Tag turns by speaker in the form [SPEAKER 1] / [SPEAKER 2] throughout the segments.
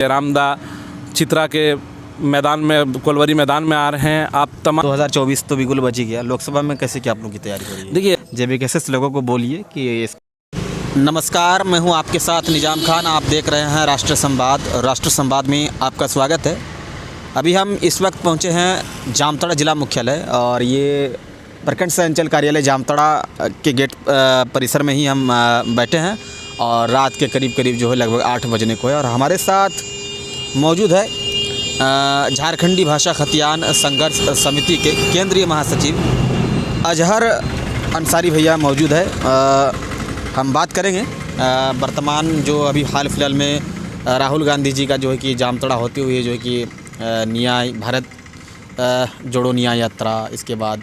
[SPEAKER 1] जयरामदा चित्रा के मैदान में, कोलवरी मैदान में आ रहे हैं। आप तमाम
[SPEAKER 2] 2024 तो बिल्कुल बच ही गया। लोकसभा में कैसे क्या आप लोग की तैयारी हो रही है?
[SPEAKER 1] देखिए,
[SPEAKER 2] JBKSS लोगों को बोलिए कि नमस्कार, मैं हूं आपके साथ निजाम खान। आप देख रहे हैं राष्ट्र संवाद। राष्ट्र संवाद में आपका स्वागत है। अभी हम इस वक्त पहुंचे हैं जामताड़ा जिला मुख्यालय और ये प्रखंड सह अंचल कार्यालय जामताड़ा के गेट परिसर में ही हम बैठे हैं और रात के करीब जो है लगभग 8 बजने को है और हमारे साथ मौजूद है झारखंडी भाषा खतियान संघर्ष समिति के केंद्रीय महासचिव अजहर अंसारी भैया मौजूद है। हम बात करेंगे वर्तमान जो अभी हाल फिलहाल में राहुल गांधी जी का जो है कि जामताड़ा होते हुए जो है कि न्याय भारत जोड़ो न्याय यात्रा, इसके बाद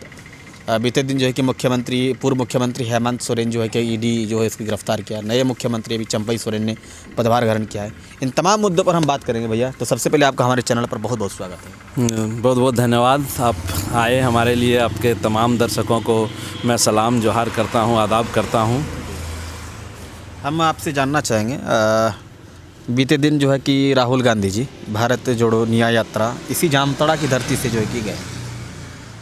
[SPEAKER 2] बीते दिन जो है कि पूर्व मुख्यमंत्री हेमंत सोरेन जो है कि ED जो है इसकी गिरफ्तार किया। नए मुख्यमंत्री अभी चंपई सोरेन ने पदभार ग्रहण किया है। इन तमाम मुद्दों पर हम बात करेंगे भैया। तो सबसे पहले आपका हमारे चैनल पर बहुत बहुत स्वागत है।
[SPEAKER 1] बहुत बहुत धन्यवाद, आप आए हमारे लिए। आपके तमाम दर्शकों को मैं सलाम जोहार करता हूँ, आदाब करता हूँ।
[SPEAKER 2] हम आपसे जानना चाहेंगे, बीते दिन जो है कि राहुल गांधी जी भारत जोड़ो न्याय यात्रा इसी जामताड़ा की धरती से जो है कि गए,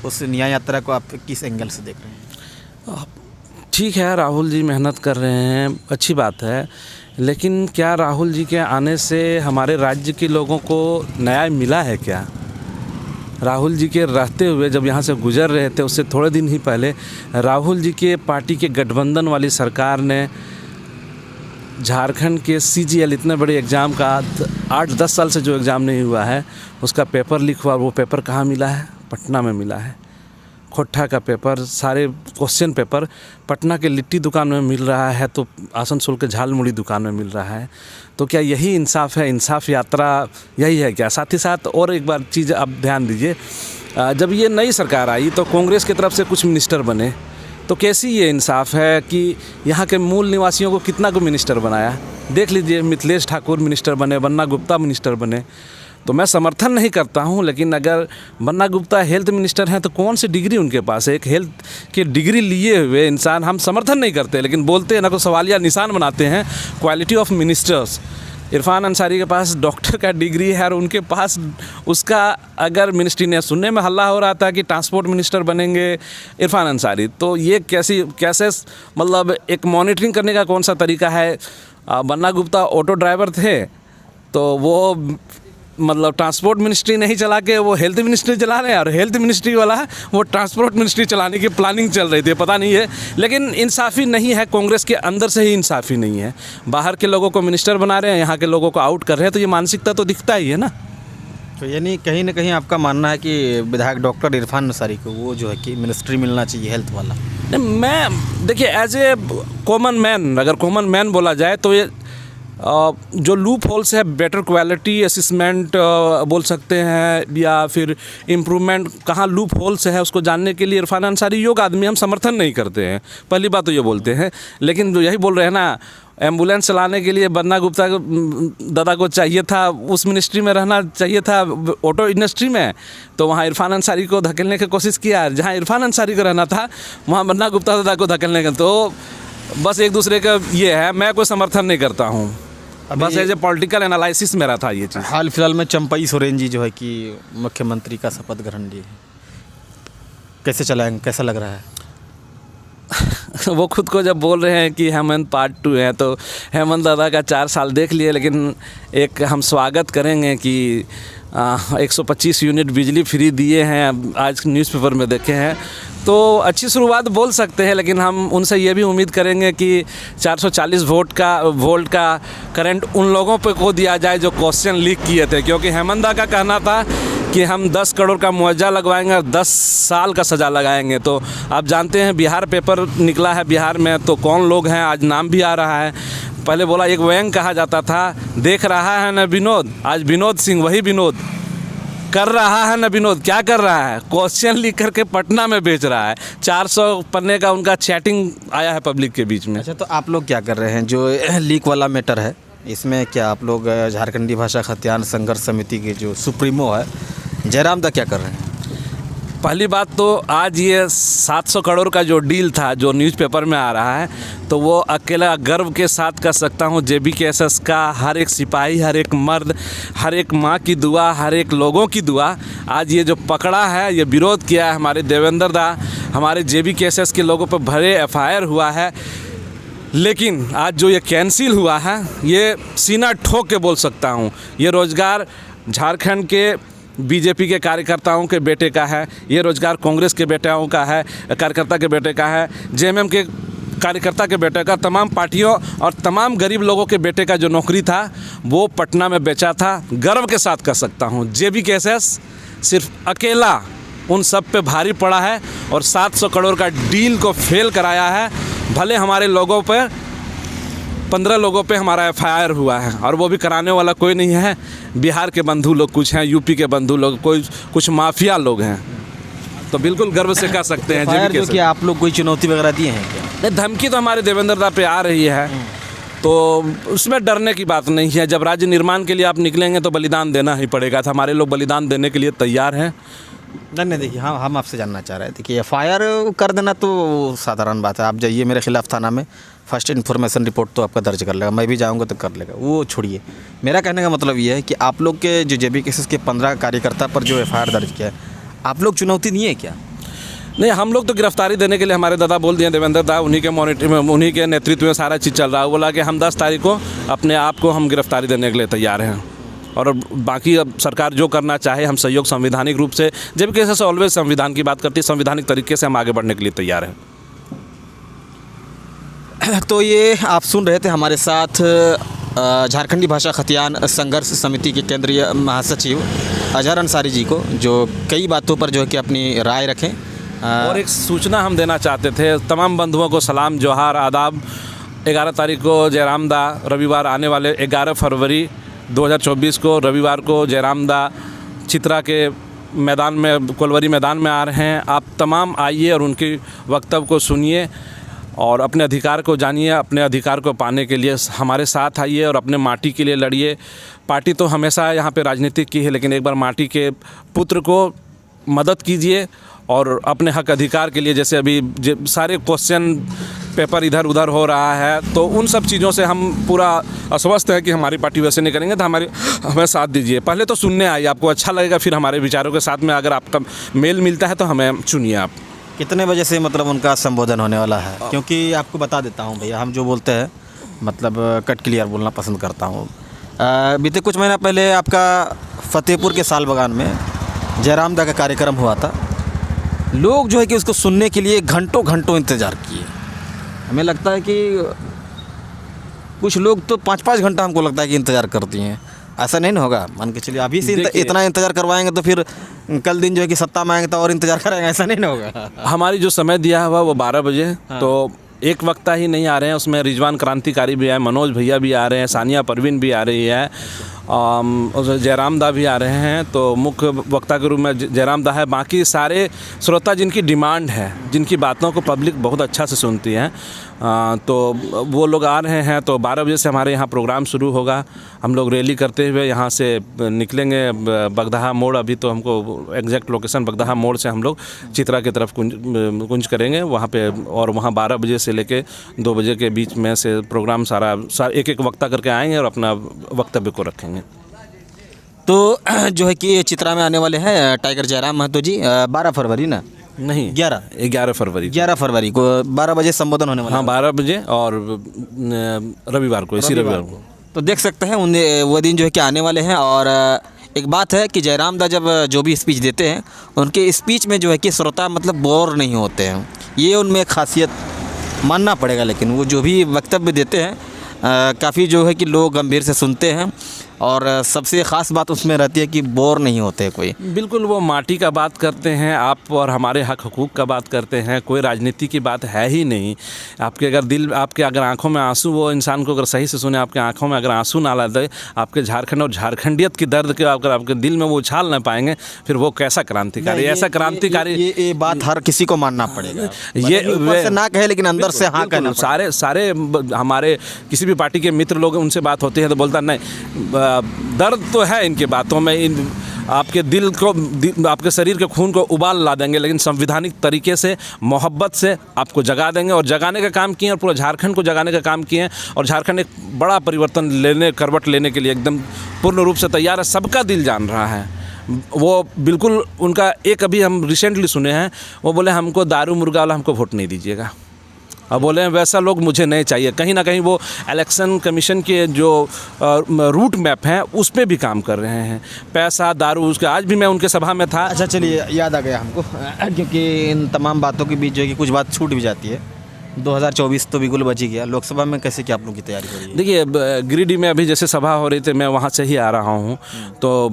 [SPEAKER 2] उस न्याय यात्रा को आप किस एंगल से देख रहे हैं?
[SPEAKER 1] ठीक है, राहुल जी मेहनत कर रहे हैं, अच्छी बात है, लेकिन क्या राहुल जी के आने से हमारे राज्य के लोगों को न्याय मिला है क्या? राहुल जी के रहते हुए जब यहाँ से गुजर रहे थे, उससे थोड़े दिन ही पहले राहुल जी के पार्टी के गठबंधन वाली सरकार ने झारखंड के CGL इतने बड़े एग्ज़ाम का 8-10 साल से जो एग्ज़ाम नहीं हुआ है उसका पेपर लीक हुआ। वो पेपर कहाँ मिला है? पटना में मिला है। खोट्ठा का पेपर, सारे क्वेश्चन पेपर पटना के लिट्टी दुकान में मिल रहा है तो आसनसोल के झालमुड़ी दुकान में मिल रहा है। तो क्या यही इंसाफ है? इंसाफ यात्रा यही है क्या? साथ ही साथ और एक बार चीज़ आप ध्यान दीजिए, जब ये नई सरकार आई तो कांग्रेस की तरफ से कुछ मिनिस्टर बने, तो कैसी ये इंसाफ है कि यहाँ के मूल निवासियों को कितना को मिनिस्टर बनाया? देख लीजिए, मिथिलेश ठाकुर मिनिस्टर बने, बन्ना गुप्ता मिनिस्टर बने। तो मैं समर्थन नहीं करता हूँ, लेकिन अगर बन्ना गुप्ता हेल्थ मिनिस्टर हैं तो कौन सी डिग्री उनके पास है? एक हेल्थ की डिग्री लिए हुए इंसान हम समर्थन नहीं करते, लेकिन बोलते हैं ना, को सवालिया निशान बनाते हैं quality of ministers. Irfan Ansari के पास डॉक्टर का डिग्री है और उनके पास उसका अगर मिनिस्ट्री ने, सुनने में हल्ला हो रहा था कि ट्रांसपोर्ट मिनिस्टर बनेंगे इरफान अंसारी, तो ये कैसे मतलब एक मॉनिटरिंग करने का कौन सा तरीका है? बन्ना गुप्ता ऑटो ड्राइवर थे तो वो मतलब ट्रांसपोर्ट मिनिस्ट्री नहीं चला के वो हेल्थ मिनिस्ट्री चला रहे हैं और हेल्थ मिनिस्ट्री वाला वो ट्रांसपोर्ट मिनिस्ट्री चलाने की प्लानिंग चल रही थी, पता नहीं है। लेकिन इंसाफ़ी नहीं है, कांग्रेस के अंदर से ही इंसाफ़ी नहीं है। बाहर के लोगों को मिनिस्टर बना रहे हैं, यहाँ के लोगों को आउट कर रहे हैं, तो ये मानसिकता तो दिखता ही है ना।
[SPEAKER 2] तो यानी कहीं ना कहीं आपका मानना है कि विधायक डॉक्टर इरफान अंसारी को वो जो है कि मिनिस्ट्री मिलना चाहिए हेल्थ वाला?
[SPEAKER 1] नहीं, मैं देखिए एज ए कॉमन मैन, अगर कॉमन मैन बोला जाए तो ये जो लूप होल्स है, बेटर क्वालिटी असिस्मेंट बोल सकते हैं या फिर इम्प्रूवमेंट, कहाँ लूप होल्स है उसको जानने के लिए इरफान अंसारी योग्य आदमी हम समर्थन नहीं करते हैं। पहली बात तो ये बोलते हैं, लेकिन जो यही बोल रहे हैं ना, एम्बुलेंस चलाने के लिए बन्ना गुप्ता दादा को चाहिए था, उस मिनिस्ट्री में रहना चाहिए था, ऑटो इंडस्ट्री में, तो वहाँ इरफान अंसारी को धकेलने की कोशिश किया। जहाँ इरफान अंसारी को रहना था वहाँ बन्ना गुप्ता दादा को धकेलने का, तो बस एक दूसरे का ये है। मैं कोई समर्थन नहीं करता हूँ, बस एज ए पॉलिटिकल एनालिसिस मेरा था ये चीज़।
[SPEAKER 2] हाल फिलहाल में चंपई सोरेन जी जो है कि मुख्यमंत्री का शपथ ग्रहण लिए, कैसे चलाएंगे, कैसा लग रहा है?
[SPEAKER 1] वो खुद को जब बोल रहे हैं कि हेमंत पार्ट 2 है, तो हेमंत दादा का 4 साल देख लिए, लेकिन एक हम स्वागत करेंगे कि 125 यूनिट बिजली फ्री दिए हैं, आज न्यूज़पेपर में देखे हैं, तो अच्छी शुरुआत बोल सकते हैं। लेकिन हम उनसे ये भी उम्मीद करेंगे कि 440 वोल्ट का करंट उन लोगों पे को दिया जाए जो क्वेश्चन लीक किए थे, क्योंकि हेमंत दा का कहना था कि हम 10 करोड़ का मुआवजा लगवाएंगे और 10 साल का सज़ा लगाएंगे। तो आप जानते हैं बिहार पेपर निकला है बिहार में, तो कौन लोग हैं, आज नाम भी आ रहा है। पहले बोला एक व्यंग कहा जाता था, देख रहा है न विनोद, आज विनोद सिंह वही विनोद कर रहा है न विनोद, क्या कर रहा है? क्वेश्चन लिख करके पटना में बेच रहा है। 400 पन्ने का उनका चैटिंग आया है पब्लिक के बीच में।
[SPEAKER 2] अच्छा, तो आप लोग क्या कर रहे हैं? जो लीक वाला मैटर है, इसमें क्या आप लोग झारखंडी भाषा खतियान संघर्ष समिति के जो सुप्रीमो है जयरामदा क्या कर रहे हैं?
[SPEAKER 1] पहली बात तो आज ये 700 करोड़ का जो डील था जो न्यूज़पेपर में आ रहा है, तो वो अकेला गर्व के साथ कह सकता हूँ JBKSS का हर एक सिपाही, हर एक मर्द, हर एक माँ की दुआ, हर एक लोगों की दुआ, आज ये जो पकड़ा है, ये विरोध किया है हमारे देवेंद्र दा, हमारे JBKSS के लोगों पर भरे FIR हुआ है। लेकिन आज जो ये कैंसिल हुआ है, ये सीना ठोक के बोल सकता हूँ, ये रोज़गार झारखंड के बीजेपी के कार्यकर्ताओं के बेटे का है, ये रोज़गार कांग्रेस के बेटाओं का है, कार्यकर्ता के बेटे का है, JMM के कार्यकर्ता के बेटे का, तमाम पार्टियों और तमाम गरीब लोगों के बेटे का जो नौकरी था वो पटना में बेचा था। गर्व के साथ कह सकता हूँ JBKSS सिर्फ अकेला उन सब पे भारी पड़ा है और 700 करोड़ का डील को फेल कराया है। भले हमारे लोगों पर 15 लोगों पे हमारा FIR हुआ है और वो भी कराने वाला कोई नहीं है, बिहार के बंधु लोग कुछ हैं, यूपी के बंधु लोग कुछ माफिया लोग हैं, तो बिल्कुल गर्व से कह सकते हैं।
[SPEAKER 2] FIR जो कि आप लोग कोई चुनौती वगैरह दिए हैं क्या?
[SPEAKER 1] नहीं, धमकी तो हमारे देवेंद्र दा पे आ रही है, तो उसमें डरने की बात नहीं है। जब राज्य निर्माण के लिए आप निकलेंगे तो बलिदान देना ही पड़ेगा, तो हमारे लोग बलिदान देने के लिए तैयार हैं।
[SPEAKER 2] नहीं, देखिए, हाँ, हम आपसे जानना चाह रहे थे कि FIR कर देना तो साधारण बात है, आप जाइए मेरे खिलाफ थाना में, फर्स्ट इन्फॉर्मेशन रिपोर्ट तो आपका दर्ज कर लेगा, मैं भी जाऊंगा तो कर लेगा, वो छोड़िए। मेरा कहने का मतलब ये है कि आप लोग के जो JBKSS के 15 कार्यकर्ता पर जो FIR दर्ज किया है, आप लोग चुनौती नहीं है क्या?
[SPEAKER 1] नहीं, हम लोग तो गिरफ्तारी देने के लिए हमारे दादा बोल दिए, देवेंद्र दा, उन्हीं के मॉनिटर में, उन्हीं के नेतृत्व में सारा चीज़ चल रहा है। बोला कि हम 10 तारीख को अपने आप को हम गिरफ्तारी देने के लिए तैयार हैं और बाकी अब सरकार जो करना चाहे हम सहयोग संवैधानिक रूप से, JBKSS ऑलवेज संविधान की बात करती है, संवैधानिक तरीके से हम आगे बढ़ने के लिए तैयार हैं।
[SPEAKER 2] तो ये आप सुन रहे थे हमारे साथ झारखंडी भाषा खतियान संघर्ष समिति के केंद्रीय महासचिव अजहर अंसारी जी को, जो कई बातों पर जो है कि अपनी राय रखें।
[SPEAKER 1] और एक सूचना हम देना चाहते थे तमाम बंधुओं को, सलाम, जोहार, आदाब। 11 तारीख को जयराम दा, रविवार आने वाले 11 फरवरी 2024 को रविवार को जयराम दा चित्रा के मैदान में, कोलवरी मैदान में आ रहे हैं। आप तमाम आइए और उनकी वक्तव्य को सुनिए और अपने अधिकार को जानिए, अपने अधिकार को पाने के लिए हमारे साथ आइए और अपने माटी के लिए लड़िए। पार्टी तो हमेशा यहाँ पे राजनीति की है, लेकिन एक बार माटी के पुत्र को मदद कीजिए और अपने हक अधिकार के लिए, जैसे अभी सारे क्वेश्चन पेपर इधर उधर हो रहा है, तो उन सब चीज़ों से हम पूरा आश्वस्त है कि हमारी पार्टी वैसे नहीं करेंगे, तो हमें साथ दीजिए। पहले तो सुनने आइए, आपको अच्छा लगेगा, फिर हमारे विचारों के साथ में अगर आपका मेल मिलता है तो हमें चुनिए आप।
[SPEAKER 2] कितने बजे से मतलब उनका संबोधन होने वाला है? क्योंकि आपको बता देता हूँ भैया, हम जो बोलते हैं मतलब कट क्लियर बोलना पसंद करता हूँ। बीते कुछ महीना पहले आपका फतेहपुर के साल बगान में जयराम दा का कार्यक्रम हुआ था। लोग जो है कि उसको सुनने के लिए घंटों घंटों इंतज़ार किए। हमें लगता है कि कुछ लोग तो 5-5 घंटा हमको लगता है कि इंतज़ार करती हैं। ऐसा नहीं ना होगा? मान के चलिए अभी से इतना इंतज़ार करवाएंगे तो फिर कल दिन जो है कि सत्ता में आएंगे तो और इंतज़ार करेंगे, ऐसा नहीं ना होगा? हमारी
[SPEAKER 1] जो समय दिया हुआ वो 12 बजे, तो एक वक्ता ही नहीं आ रहे हैं, उसमें रिजवान क्रांतिकारी भी आए, मनोज भैया भी आ रहे हैं, सानिया परवीन भी आ रही है, जयराम दा भी आ रहे हैं। तो मुख्य वक्ता के रूप में जयराम दा है। बाकी सारे श्रोता जिनकी डिमांड है, जिनकी बातों को पब्लिक बहुत अच्छा से सुनती है, तो वो लोग आ रहे हैं। तो 12 बजे से हमारे यहाँ प्रोग्राम शुरू होगा। हम लोग रैली करते हुए यहाँ से निकलेंगे बगदाहा मोड़। अभी तो हमको एग्जैक्ट लोकेशन बगदाहा मोड़ से हम लोग चित्रा की तरफ कुंज करेंगे वहाँ पे, और वहाँ 12 बजे से लेके 2 बजे के बीच में से प्रोग्राम सारा एक वक्ता करके आएंगे और अपना वक्तव्य को रखेंगे।
[SPEAKER 2] तो जो है कि चित्रा में आने वाले हैं टाइगर जयराम महतो जी 12 फरवरी ना, नहीं 11 फरवरी को 12 बजे संबोधन होने वाला।
[SPEAKER 1] हाँ, 12 बजे और रविवार को, इसी रविवार को।
[SPEAKER 2] तो देख सकते हैं वो दिन जो है कि आने वाले हैं। और एक बात है कि जयराम दा जब जो भी स्पीच देते हैं, उनके स्पीच में जो है कि श्रोता मतलब बोर नहीं होते हैं, ये उनमें एक खासियत मानना पड़ेगा। लेकिन वो जो भी वक्तव्य देते हैं काफ़ी जो है कि लोग गंभीर से सुनते हैं, और सबसे ख़ास बात उसमें रहती है कि बोर नहीं होते कोई।
[SPEAKER 1] बिल्कुल, वो माटी का बात करते हैं, आप और हमारे हक हकूक़ का बात करते हैं, कोई राजनीति की बात है ही नहीं। आपके अगर आंखों में आंसू, वो इंसान को अगर सही से सुने, आपके आंखों में अगर आंसू ना ला दे, आपके झारखंड और झारखंडियत की दर्द के अगर आपके दिल में वो उछाल ना पाएंगे, फिर वो कैसा क्रांतिकारी, ऐसा क्रांतिकारी।
[SPEAKER 2] ये बात हर किसी को मानना पड़ेगा। ये ना कहे लेकिन अंदर से हाँ कहना।
[SPEAKER 1] सारे हमारे किसी भी पार्टी के मित्र लोग, उनसे बात होती है तो बोलता नहीं, दर्द तो है इनकी बातों में। आपके दिल को आपके शरीर के खून को उबाल ला देंगे, लेकिन संवैधानिक तरीके से मोहब्बत से आपको जगा देंगे। और जगाने का काम किए और पूरा झारखंड को जगाने का काम किए और झारखंड एक बड़ा परिवर्तन करवट लेने के लिए एकदम पूर्ण रूप से तैयार है। सबका दिल जान रहा है वो, बिल्कुल उनका एक अभी हम रिसेंटली सुने हैं, वो बोले हमको दारू मुर्गा वाला हमको वोट नहीं दीजिएगा। अब बोले हैं वैसा लोग मुझे नहीं चाहिए। कहीं ना कहीं वो इलेक्शन कमीशन के जो रूट मैप हैं उस पे भी काम कर रहे हैं। पैसा दारू उसका, आज भी मैं उनके सभा में था।
[SPEAKER 2] अच्छा चलिए, याद आ गया हमको क्योंकि इन तमाम बातों के बीच जो है कि कुछ बात छूट भी जाती है। 2024 तो बिल्कुल बच ही गया। लोकसभा में कैसे क्या आप लोग की तैयारी हो रही है?
[SPEAKER 1] देखिए, गिरिडीह में अभी जैसे सभा हो रही थी, मैं वहाँ से ही आ रहा हूँ, तो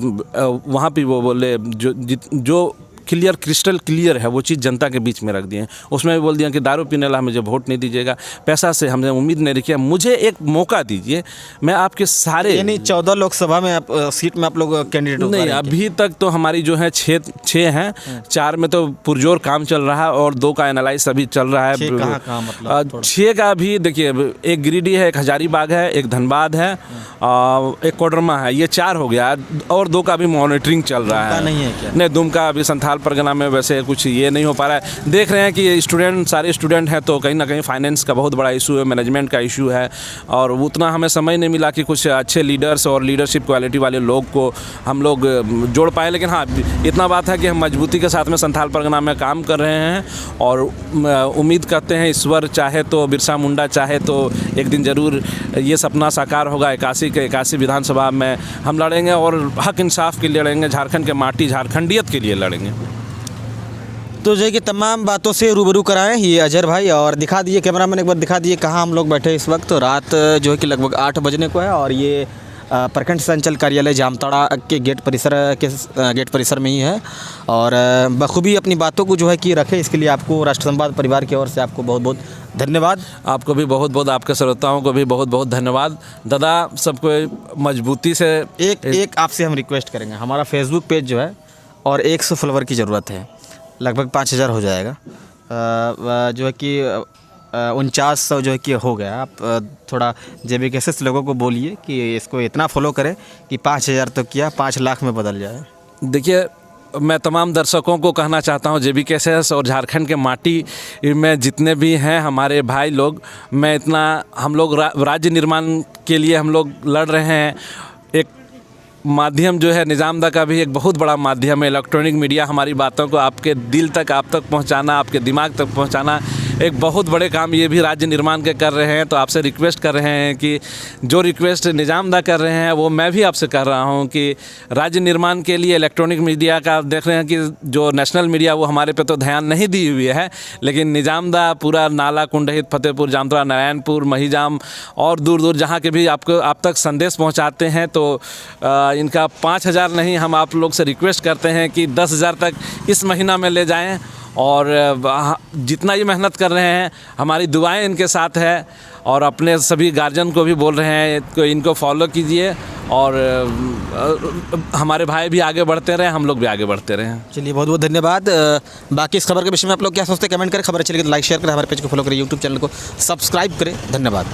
[SPEAKER 1] वहाँ पे वो बोले जो क्लियर क्रिस्टल क्लियर है वो चीज़ जनता के बीच में रख दिए। उसमें भी बोल दिया कि दारू पीने वाला मुझे वोट नहीं दीजिएगा, पैसा से हमने उम्मीद नहीं रखी है, मुझे एक मौका दीजिए, मैं आपके सारे।
[SPEAKER 2] यानी 14 लोकसभा में आप सीट में आप लोग कैंडिडेट
[SPEAKER 1] नहीं, अभी तक तो हमारी जो है छः हैं। 4 में तो पुरजोर काम चल रहा है और 2 का एनालाइज अभी चल रहा है। 6 का भी देखिए, एक गिरिडीह है, एक हजारीबाग है, एक धनबाद है, एक कोडरमा है, ये 4 हो गया और 2 का भी मॉनिटरिंग चल रहा है।
[SPEAKER 2] नहीं है क्या?
[SPEAKER 1] नहीं, दुमका अभी संथाल परगना में वैसे कुछ ये नहीं हो पा रहा है। देख रहे हैं कि सारे स्टूडेंट हैं, तो कहीं ना कहीं फाइनेंस का बहुत बड़ा इशू है, मैनेजमेंट का इशू है, और उतना हमें समय नहीं मिला कि कुछ अच्छे लीडर्स और लीडरशिप क्वालिटी वाले लोग को हम लोग जोड़ पाए। लेकिन हाँ, इतना बात है कि हम मजबूती के साथ में संथाल परगना में काम कर रहे हैं और उम्मीद करते हैं ईश्वर चाहे तो, बिरसा मुंडा चाहे तो एक दिन ज़रूर ये सपना साकार होगा। 81 विधानसभा में हम लड़ेंगे और हक इंसाफ के लिए लड़ेंगे, झारखंड के माटी झारखंडियत के लिए लड़ेंगे।
[SPEAKER 2] तो जो है कि तमाम बातों से रूबरू कराएं ये अजहर भाई, और दिखा दिए कैमरामैन एक बार दिखा दिए कहाँ हम लोग बैठे इस वक्त। तो रात जो है कि लगभग 8 बजने को है और ये प्रखंड संचल कार्यालय जामताड़ा के गेट परिसर में ही है। और बखूबी अपनी बातों को जो है कि रखे, इसके लिए आपको राष्ट्र संवाद परिवार की ओर से आपको बहुत बहुत धन्यवाद।
[SPEAKER 1] आपको भी बहुत बहुत, आपके श्रोताओं को भी बहुत बहुत धन्यवाद। दादा सबको मजबूती से
[SPEAKER 2] एक आपसे हम रिक्वेस्ट करेंगे, हमारा फेसबुक पेज जो है और 100 फॉलोवर की ज़रूरत है, लगभग 5000 हो जाएगा। जो है कि 4900 जो है कि हो गया। आप थोड़ा JBKSS लोगों को बोलिए कि इसको इतना फॉलो करें कि 5000 तो किया 5 लाख में बदल जाए।
[SPEAKER 1] देखिए, मैं तमाम दर्शकों को कहना चाहता हूँ, JBKSS और झारखंड के माटी में जितने भी हैं हमारे भाई लोग, हम लोग राज्य निर्माण के लिए हम लोग लड़ रहे हैं। एक माध्यम जो है निजामदा का भी एक बहुत बड़ा माध्यम है, इलेक्ट्रॉनिक मीडिया, हमारी बातों को आपके दिल तक, आप तक पहुंचाना, आपके दिमाग तक पहुंचाना, एक बहुत बड़े काम ये भी राज्य निर्माण के कर रहे हैं। तो आपसे रिक्वेस्ट कर रहे हैं कि जो रिक्वेस्ट निजामदा कर रहे हैं वो मैं भी आपसे कर रहा हूं कि राज्य निर्माण के लिए इलेक्ट्रॉनिक मीडिया का देख रहे हैं कि जो नेशनल मीडिया वो हमारे पे तो ध्यान नहीं दी हुई है, लेकिन निजामदा पूरा नाला कुंडहित, फतेहपुर, जामताड़ा, नारायणपुर, महिजाम और दूर दूर जहाँ के भी आप तक संदेश पहुँचाते हैं। तो इनका 5000 नहीं, हम आप लोग से रिक्वेस्ट करते हैं कि 10,000 तक इस महीना में ले जाएं। और जितना ये मेहनत कर रहे हैं, हमारी दुआएं इनके साथ है। और अपने सभी गार्जियन को भी बोल रहे हैं कि इनको फॉलो कीजिए और हमारे भाई भी आगे बढ़ते रहें, हम लोग भी आगे बढ़ते रहें।
[SPEAKER 2] चलिए, बहुत बहुत धन्यवाद। बाकी इस खबर के विषय में आप लोग क्या सोचते हैं कमेंट करें। खबर अच्छी लगी तो लाइक शेयर करें, हमारे पेज को फॉलो करें, यूट्यूब चैनल को सब्सक्राइब करें। धन्यवाद।